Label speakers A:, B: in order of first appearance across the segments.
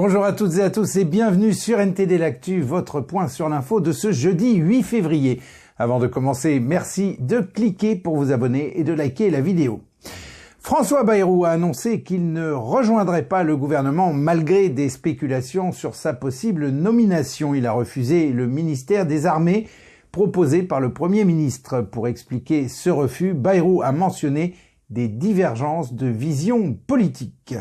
A: Bonjour à toutes et à tous et bienvenue sur NTD L'Actu, votre point sur l'info de ce jeudi 8 février. Avant de commencer, merci de cliquer pour vous abonner et de liker la vidéo. François Bayrou a annoncé qu'il ne rejoindrait pas le gouvernement malgré des spéculations sur sa possible nomination. Il a refusé le ministère des Armées proposé par le Premier ministre. Pour expliquer ce refus, Bayrou a mentionné des divergences de vision politique.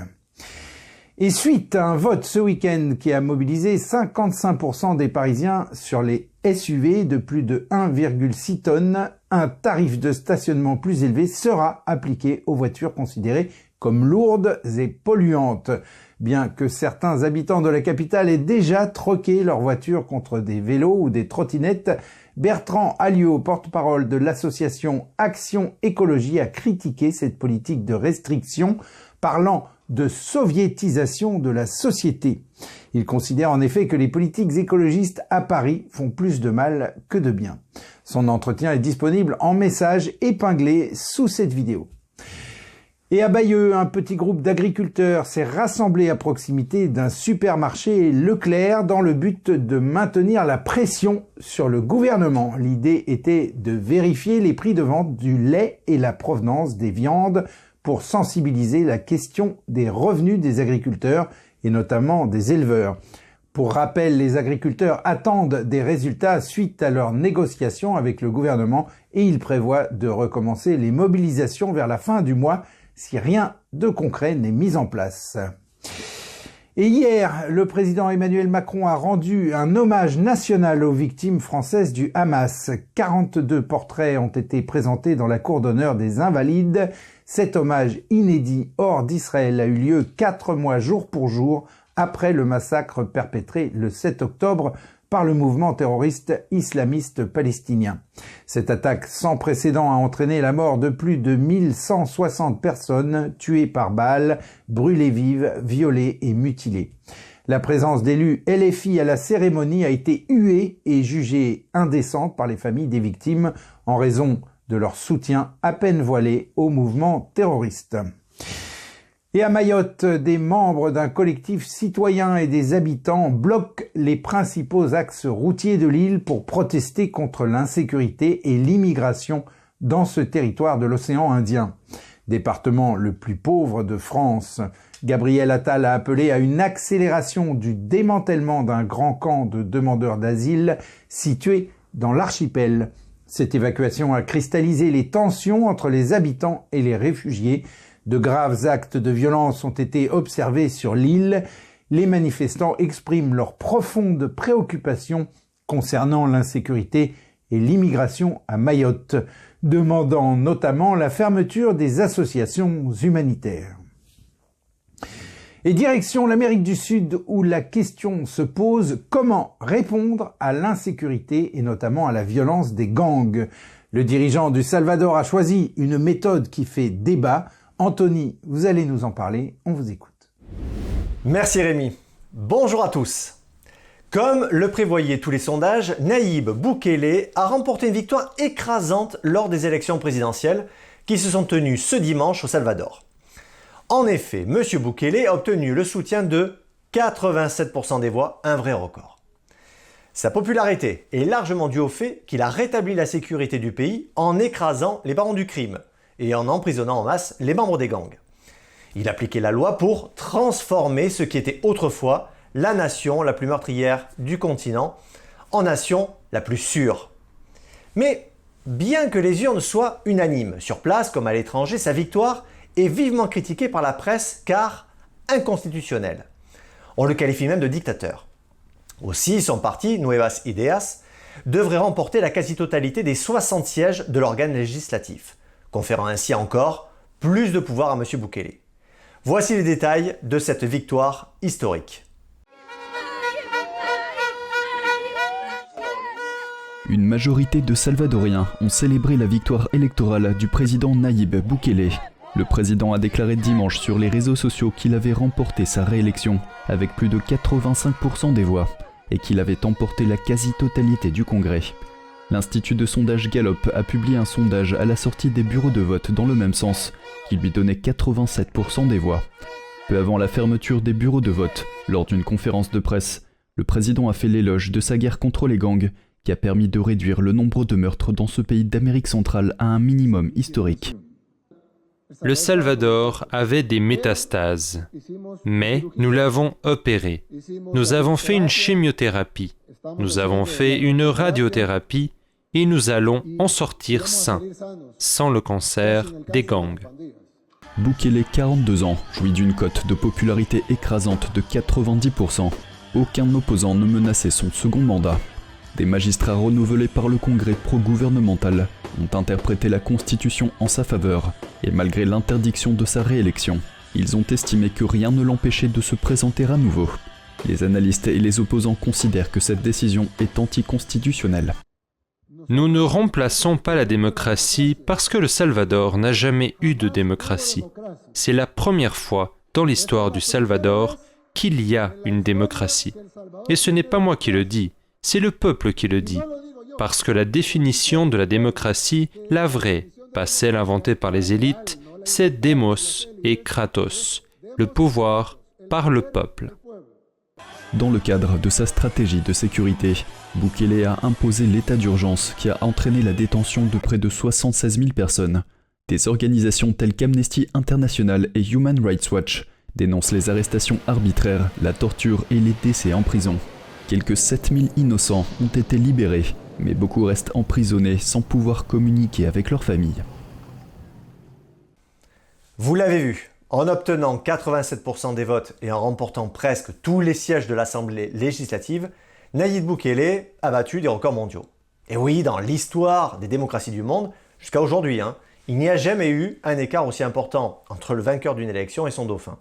A: Et suite à un vote ce week-end qui a mobilisé 55% des Parisiens sur les SUV de plus de 1,6 tonnes, un tarif de stationnement plus élevé sera appliqué aux voitures considérées comme lourdes et polluantes. Bien que certains habitants de la capitale aient déjà troqué leurs voitures contre des vélos ou des trottinettes, Bertrand Alliot, porte-parole de l'association Action Écologie, a critiqué cette politique de restriction, parlant de soviétisation de la société. Il considère en effet que les politiques écologistes à Paris font plus de mal que de bien. Son entretien est disponible en message épinglé sous cette vidéo. Et à Bayeux, un petit groupe d'agriculteurs s'est rassemblé à proximité d'un supermarché Leclerc dans le but de maintenir la pression sur le gouvernement. L'idée était de vérifier les prix de vente du lait et la provenance des viandes pour sensibiliser la question des revenus des agriculteurs et notamment des éleveurs. Pour rappel, les agriculteurs attendent des résultats suite à leurs négociations avec le gouvernement et ils prévoient de recommencer les mobilisations vers la fin du mois si rien de concret n'est mis en place. Et hier, le président Emmanuel Macron a rendu un hommage national aux victimes françaises du Hamas. 42 portraits ont été présentés dans la cour d'honneur des Invalides. Cet hommage inédit hors d'Israël a eu lieu 4 mois jour pour jour après le massacre perpétré le 7 octobre par le mouvement terroriste islamiste palestinien. Cette attaque sans précédent a entraîné la mort de plus de 1160 personnes tuées par balles, brûlées vives, violées et mutilées. La présence d'élus LFI à la cérémonie a été huée et jugée indécente par les familles des victimes en raison de leur soutien à peine voilé au mouvement terroriste. Et à Mayotte, des membres d'un collectif citoyen et des habitants bloquent les principaux axes routiers de l'île pour protester contre l'insécurité et l'immigration dans ce territoire de l'océan Indien. Département le plus pauvre de France, Gabriel Attal a appelé à une accélération du démantèlement d'un grand camp de demandeurs d'asile situé dans l'archipel. Cette évacuation a cristallisé les tensions entre les habitants et les réfugiés. De graves actes de violence ont été observés sur l'île. Les manifestants expriment leur profonde préoccupation concernant l'insécurité et l'immigration à Mayotte, demandant notamment la fermeture des associations humanitaires. Et direction l'Amérique du Sud où la question se pose: comment répondre à l'insécurité et notamment à la violence des gangs? Le dirigeant du Salvador a choisi une méthode qui fait débat. Anthony, vous allez nous en parler, on vous écoute.
B: Merci Rémi. Bonjour à tous. Comme le prévoyaient tous les sondages, Nayib Bukele a remporté une victoire écrasante lors des élections présidentielles qui se sont tenues ce dimanche au Salvador. En effet, M. Bukele a obtenu le soutien de 87% des voix, un vrai record. Sa popularité est largement due au fait qu'il a rétabli la sécurité du pays en écrasant les barons du crime et en emprisonnant en masse les membres des gangs. Il a appliqué la loi pour transformer ce qui était autrefois la nation la plus meurtrière du continent en nation la plus sûre. Mais bien que les urnes soient unanimes, sur place comme à l'étranger, sa victoire est vivement critiquée par la presse car inconstitutionnelle. On le qualifie même de dictateur. Aussi, son parti, Nuevas Ideas, devrait remporter la quasi-totalité des 60 sièges de l'organe législatif, conférant ainsi encore plus de pouvoir à M. Bukele. Voici les détails de cette victoire historique.
C: Une majorité de Salvadoriens ont célébré la victoire électorale du président Nayib Bukele. Le président a déclaré dimanche sur les réseaux sociaux qu'il avait remporté sa réélection avec plus de 85% des voix et qu'il avait emporté la quasi-totalité du Congrès. L'Institut de sondage Gallup a publié un sondage à la sortie des bureaux de vote dans le même sens, qui lui donnait 87% des voix. Peu avant la fermeture des bureaux de vote, lors d'une conférence de presse, le président a fait l'éloge de sa guerre contre les gangs, qui a permis de réduire le nombre de meurtres dans ce pays d'Amérique centrale à un minimum historique.
D: Le Salvador avait des métastases, mais nous l'avons opéré. Nous avons fait une chimiothérapie, nous avons fait une radiothérapie et nous allons en sortir sains, sans le cancer des gangs.
C: Bukele, 42 ans, jouit d'une cote de popularité écrasante de 90%. Aucun opposant ne menaçait son second mandat. Des magistrats renouvelés par le Congrès pro-gouvernemental ont interprété la Constitution en sa faveur, et malgré l'interdiction de sa réélection, ils ont estimé que rien ne l'empêchait de se présenter à nouveau. Les analystes et les opposants considèrent que cette décision est anticonstitutionnelle.
D: Nous ne remplaçons pas la démocratie parce que le Salvador n'a jamais eu de démocratie. C'est la première fois dans l'histoire du Salvador qu'il y a une démocratie. Et ce n'est pas moi qui le dis, c'est le peuple qui le dit. Parce que la définition de la démocratie, la vraie, pas celle inventée par les élites, c'est démos et kratos, le pouvoir par le peuple.
C: Dans le cadre de sa stratégie de sécurité, Bukele a imposé l'état d'urgence qui a entraîné la détention de près de 76 000 personnes. Des organisations telles qu'Amnesty International et Human Rights Watch dénoncent les arrestations arbitraires, la torture et les décès en prison. Quelques 7 000 innocents ont été libérés, mais beaucoup restent emprisonnés sans pouvoir communiquer avec leurs familles.
B: Vous l'avez vu, en obtenant 87% des votes et en remportant presque tous les sièges de l'Assemblée législative, Nayib Bukele a battu des records mondiaux. Et oui, dans l'histoire des démocraties du monde, jusqu'à aujourd'hui, il n'y a jamais eu un écart aussi important entre le vainqueur d'une élection et son dauphin.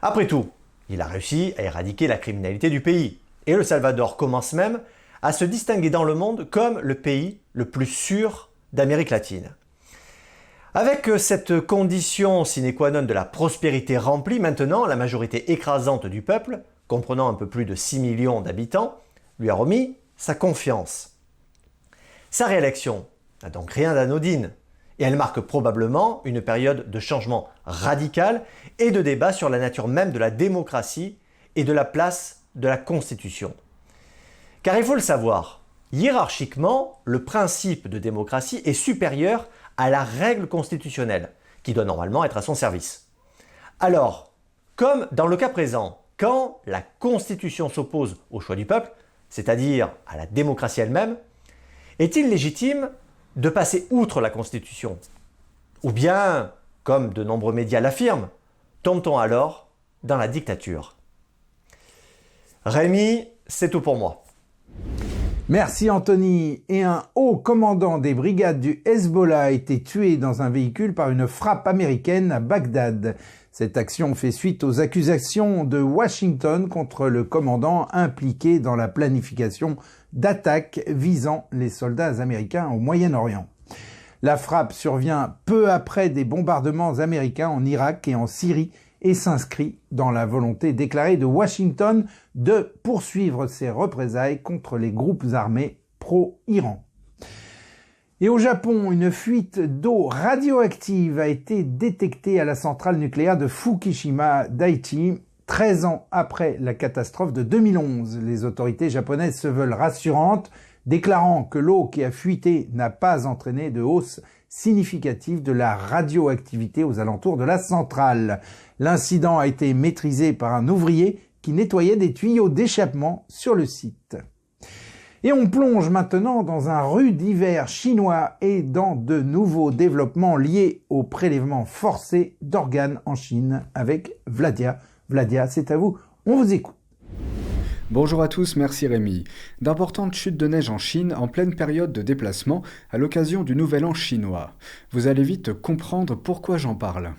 B: Après tout, il a réussi à éradiquer la criminalité du pays. Et le Salvador commence même à se distinguer dans le monde comme le pays le plus sûr d'Amérique latine. Avec cette condition sine qua non de la prospérité remplie, maintenant la majorité écrasante du peuple, comprenant un peu plus de 6 millions d'habitants, lui a remis sa confiance. Sa réélection n'a donc rien d'anodine, et elle marque probablement une période de changement radical et de débat sur la nature même de la démocratie et de la place de la Constitution. Car il faut le savoir, hiérarchiquement, le principe de démocratie est supérieur à la règle constitutionnelle, qui doit normalement être à son service. Alors, comme dans le cas présent, quand la Constitution s'oppose au choix du peuple, c'est-à-dire à la démocratie elle-même, est-il légitime de passer outre la Constitution? Ou bien, comme de nombreux médias l'affirment, tombe-t-on alors dans la dictature? Rémi, c'est tout pour moi.
A: Merci Anthony. Et un haut commandant des brigades du Hezbollah a été tué dans un véhicule par une frappe américaine à Bagdad. Cette action fait suite aux accusations de Washington contre le commandant impliqué dans la planification d'attaques visant les soldats américains au Moyen-Orient. La frappe survient peu après des bombardements américains en Irak et en Syrie et s'inscrit dans la volonté déclarée de Washington de poursuivre ses représailles contre les groupes armés pro-Iran. Et au Japon, une fuite d'eau radioactive a été détectée à la centrale nucléaire de Fukushima Daiichi, 13 ans après la catastrophe de 2011. Les autorités japonaises se veulent rassurantes, déclarant que l'eau qui a fuité n'a pas entraîné de hausse significative de la radioactivité aux alentours de la centrale. L'incident a été maîtrisé par un ouvrier qui nettoyait des tuyaux d'échappement sur le site. Et on plonge maintenant dans un rude hiver chinois et dans de nouveaux développements liés au prélèvement forcé d'organes en Chine avec Vladia. Vladia, c'est à vous, on vous écoute.
E: Bonjour à tous, merci Rémi. D'importantes chutes de neige en Chine en pleine période de déplacement à l'occasion du Nouvel An chinois. Vous allez vite comprendre pourquoi j'en parle.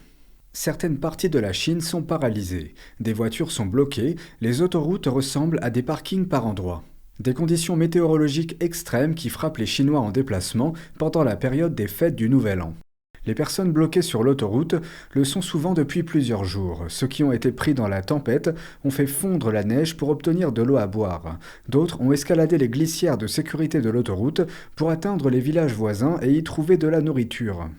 E: Certaines parties de la Chine sont paralysées. Des voitures sont bloquées, les autoroutes ressemblent à des parkings par endroits. Des conditions météorologiques extrêmes qui frappent les Chinois en déplacement pendant la période des fêtes du Nouvel An. Les personnes bloquées sur l'autoroute le sont souvent depuis plusieurs jours. Ceux qui ont été pris dans la tempête ont fait fondre la neige pour obtenir de l'eau à boire. D'autres ont escaladé les glissières de sécurité de l'autoroute pour atteindre les villages voisins et y trouver de la nourriture.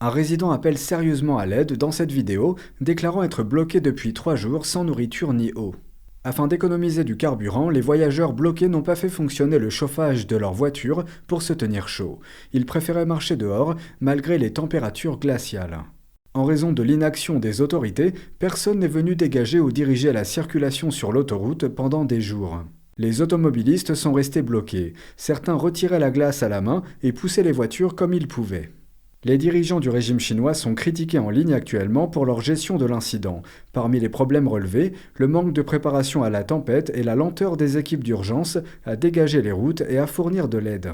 E: Un résident appelle sérieusement à l'aide dans cette vidéo, déclarant être bloqué depuis 3 jours sans nourriture ni eau. Afin d'économiser du carburant, les voyageurs bloqués n'ont pas fait fonctionner le chauffage de leur voiture pour se tenir chaud. Ils préféraient marcher dehors malgré les températures glaciales. En raison de l'inaction des autorités, personne n'est venu dégager ou diriger la circulation sur l'autoroute pendant des jours. Les automobilistes sont restés bloqués. Certains retiraient la glace à la main et poussaient les voitures comme ils pouvaient. Les dirigeants du régime chinois sont critiqués en ligne actuellement pour leur gestion de l'incident. Parmi les problèmes relevés, le manque de préparation à la tempête et la lenteur des équipes d'urgence à dégager les routes et à fournir de l'aide.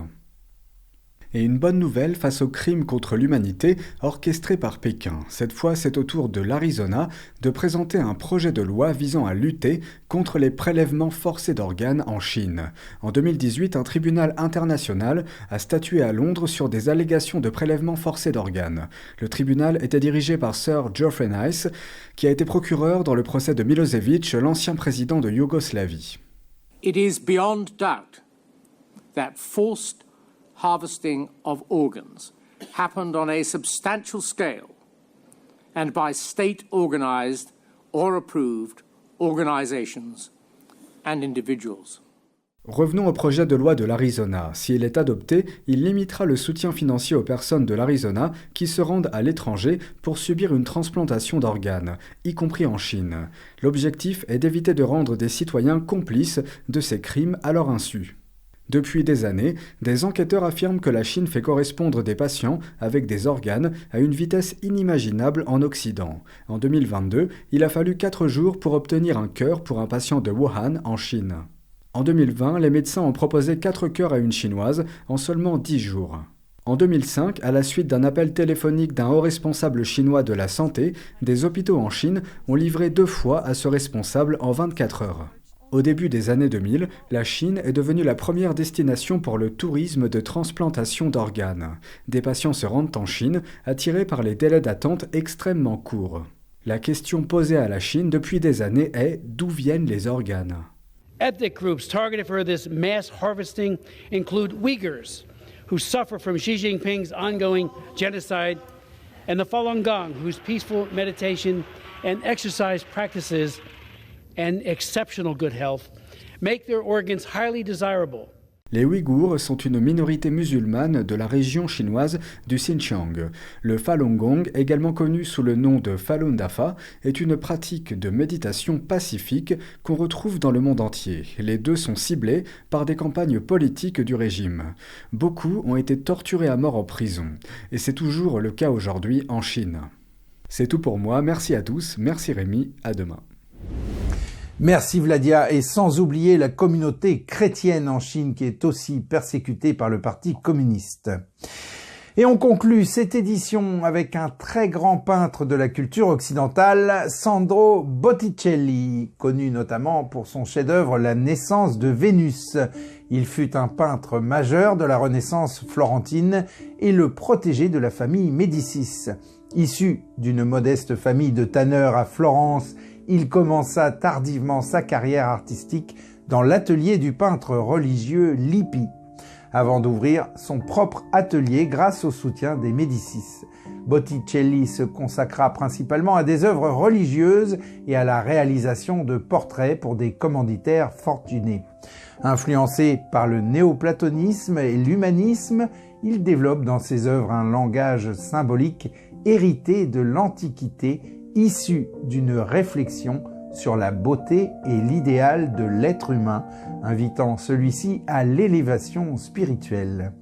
E: Et une bonne nouvelle face aux crimes contre l'humanité orchestrés par Pékin. Cette fois, c'est au tour de l'Arizona de présenter un projet de loi visant à lutter contre les prélèvements forcés d'organes en Chine. En 2018, un tribunal international a statué à Londres sur des allégations de prélèvements forcés d'organes. Le tribunal était dirigé par Sir Geoffrey Nice, qui a été procureur dans le procès de Milosevic, l'ancien président de Yougoslavie.
F: It is beyond doubt that forced harvesting of organs happened on a substantial scale and by state-organized or approved organizations and individuals.
E: Revenons au projet de loi de l'Arizona. S'il est adopté, il limitera le soutien financier aux personnes de l'Arizona qui se rendent à l'étranger pour subir une transplantation d'organes, y compris en Chine. L'objectif est d'éviter de rendre des citoyens complices de ces crimes à leur insu. Depuis des années, des enquêteurs affirment que la Chine fait correspondre des patients avec des organes à une vitesse inimaginable en Occident. En 2022, il a fallu 4 jours pour obtenir un cœur pour un patient de Wuhan, en Chine. En 2020, les médecins ont proposé 4 cœurs à une Chinoise en seulement 10 jours. En 2005, à la suite d'un appel téléphonique d'un haut responsable chinois de la santé, des hôpitaux en Chine ont livré 2 fois à ce responsable en 24 heures. Au début des années 2000, la Chine est devenue la première destination pour le tourisme de transplantation d'organes. Des patients se rendent en Chine, attirés par les délais d'attente extrêmement courts. La question posée à la Chine depuis des années est d'où viennent les organes ?
G: Ethnic groups targeted for this mass harvesting include Uyghurs, who suffer from Xi Jinping's ongoing genocide, and the Falun Gong, whose peaceful meditation and exercise practices and exceptional good health make their organs highly desirable.
E: Les Ouïghours sont une minorité musulmane de la région chinoise du Xinjiang. Le Falun Gong, également connu sous le nom de Falun Dafa, est une pratique de méditation pacifique qu'on retrouve dans le monde entier. Les deux sont ciblés par des campagnes politiques du régime. Beaucoup ont été torturés à mort en prison. Et c'est toujours le cas aujourd'hui en Chine. C'est tout pour moi, merci à tous, merci Rémi, à demain.
A: Merci Vladia, et sans oublier la communauté chrétienne en Chine qui est aussi persécutée par le Parti communiste. Et on conclut cette édition avec un très grand peintre de la culture occidentale, Sandro Botticelli, connu notamment pour son chef-d'œuvre La naissance de Vénus. Il fut un peintre majeur de la Renaissance florentine et le protégé de la famille Médicis. Issu d'une modeste famille de tanneurs à Florence, il commença tardivement sa carrière artistique dans l'atelier du peintre religieux Lippi, avant d'ouvrir son propre atelier grâce au soutien des Médicis. Botticelli se consacra principalement à des œuvres religieuses et à la réalisation de portraits pour des commanditaires fortunés. Influencé par le néoplatonisme et l'humanisme, il développe dans ses œuvres un langage symbolique hérité de l'Antiquité, issu d'une réflexion sur la beauté et l'idéal de l'être humain, invitant celui-ci à l'élévation spirituelle.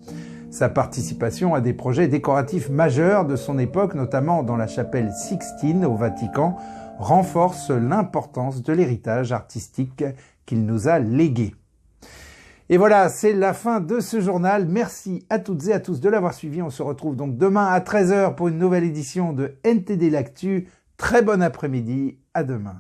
A: Sa participation à des projets décoratifs majeurs de son époque, notamment dans la chapelle Sixtine au Vatican, renforce l'importance de l'héritage artistique qu'il nous a légué. Et voilà, c'est la fin de ce journal. Merci à toutes et à tous de l'avoir suivi. On se retrouve donc demain à 13h pour une nouvelle édition de NTD l'Actu. Très bon après-midi, à demain.